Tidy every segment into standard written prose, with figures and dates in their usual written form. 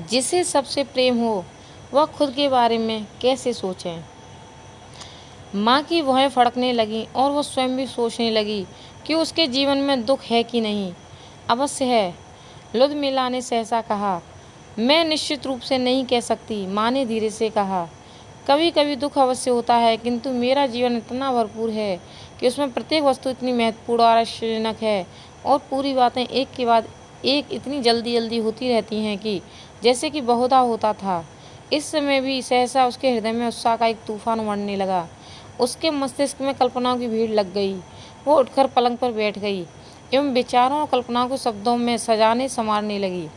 जिसे सबसे प्रेम हो वह खुद के बारे में कैसे सोचें। माँ की भौहें फड़कने लगीं और वह स्वयं भी सोचने लगी कि उसके जीवन में दुख है कि नहीं। अवश्य है, लुदमिला ने सहसा कहा। मैं निश्चित रूप से नहीं कह सकती, माँ ने धीरे से कहा। कभी कभी दुख अवश्य होता है, किंतु मेरा जीवन इतना भरपूर है कि उसमें प्रत्येक वस्तु इतनी महत्वपूर्ण और आश्चर्यजनक है और पूरी बातें एक के बाद एक इतनी जल्दी जल्दी होती रहती हैं कि जैसे कि बहुधा होता था। इस समय भी सहसा उसके हृदय में उत्साह का एक तूफान उमड़ने लगा। उसके मस्तिष्क में कल्पनाओं की भीड़ लग गई। वो उठकर पलंग पर बैठ गई एवं विचारों और कल्पनाओं को शब्दों में सजाने संवारने लगी।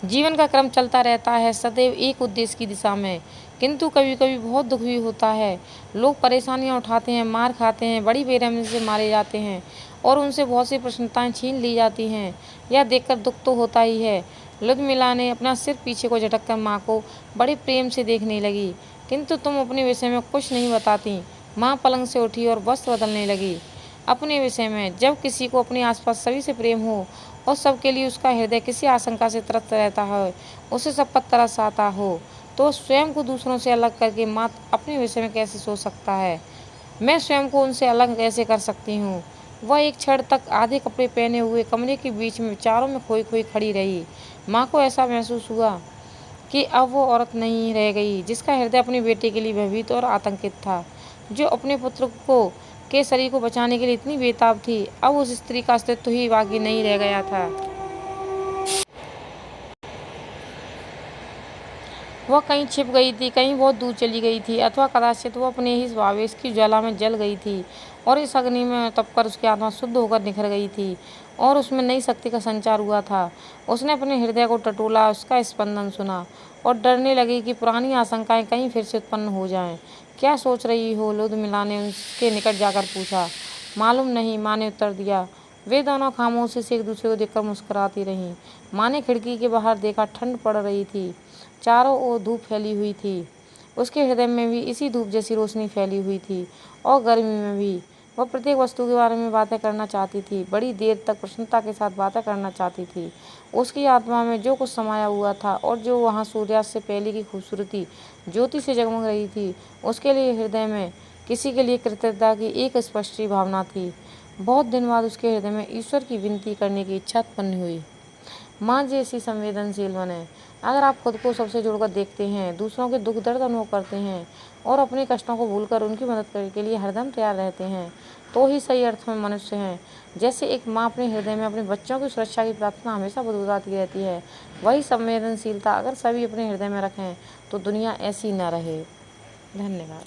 जीवन का क्रम चलता रहता है सदैव एक उद्देश्य की दिशा में, किंतु कभी कभी बहुत दुख भी होता है। लोग परेशानियां उठाते हैं, मार खाते हैं, बड़ी बेरहमी से मारे जाते हैं और उनसे बहुत सी प्रसन्नताएं छीन ली जाती हैं। यह देखकर दुख तो होता ही है। लुदमिला ने अपना सिर पीछे को झटक कर माँ को बड़े प्रेम से देखने लगी। किंतु तुम अपने विषय में कुछ नहीं बताती। माँ पलंग से उठी और वस्त्र बदलने लगी। अपने विषय में, जब किसी को अपने आसपास सभी से प्रेम हो और सबके लिए उसका हृदय किसी आशंका से त्रस्त रहता है, उसे सब पर तरस आता हो, तो स्वयं को दूसरों से अलग करके मात्र अपने विषय में कैसे सोच सकता है। मैं स्वयं को उनसे अलग कैसे कर सकती हूँ। वह एक क्षण तक आधे कपड़े पहने हुए कमरे के बीच में विचारों में खोई खोई खड़ी रही। माँ को ऐसा महसूस हुआ कि अब वो औरत नहीं रह गई जिसका हृदय अपने बेटे के लिए भयभीत और आतंकित था, जो अपने पुत्र को के शरीर को बचाने के लिए इतनी बेताब थी। अब उस स्त्री का अस्तित्व ही बाकी नहीं रह गया था। वह कहीं छिप गई थी, कहीं बहुत दूर चली गई थी, अथवा कदाचित वह अपने ही आवेश की ज्वाला में जल गई थी और इस अग्नि में तपकर उसकी आत्मा शुद्ध होकर निखर गई थी और उसमें नई शक्ति का संचार हुआ था। उसने अपने हृदय को टटोला, उसका स्पंदन सुना और डरने लगी कि पुरानी आशंकाएं कहीं फिर से उत्पन्न हो जाएं। क्या सोच रही हो? लुदमिला ने उसके निकट जाकर पूछा। मालूम नहीं, माँ ने उत्तर दिया। वे दोनों खामोशी से एक दूसरे को देखकर मुस्कुराती रहीं। माँ ने खिड़की के बाहर देखा, ठंड पड़ रही थी, चारों ओर धूप फैली हुई थी। उसके हृदय में भी इसी धूप जैसी रोशनी फैली हुई थी और गर्मी में भी। वह प्रत्येक वस्तु के बारे में बातें करना चाहती थी, बड़ी देर तक प्रसन्नता के साथ बातें करना चाहती थी। उसकी आत्मा में जो कुछ समाया हुआ था और जो वहाँ सूर्यास्त से पहले की खूबसूरती ज्योति से जगमग रही थी, उसके लिए हृदय में किसी के लिए कृतज्ञता की एक स्पष्ट भावना थी। बहुत दिन बाद उसके हृदय में ईश्वर की विनती करने की इच्छा उत्पन्न हुई। माँ जैसी संवेदनशील बने। अगर आप खुद को सबसे जुड़कर देखते हैं, दूसरों के दुख दर्द अनुभव करते हैं और अपने कष्टों को भूलकर उनकी मदद करने के लिए हरदम तैयार रहते हैं, तो ही सही अर्थ में मनुष्य हैं। जैसे एक माँ अपने हृदय में अपने बच्चों की सुरक्षा की प्रार्थना हमेशा बुदबुदाती रहती है, वही संवेदनशीलता अगर सभी अपने हृदय में रखें तो दुनिया ऐसी न रहे। धन्यवाद।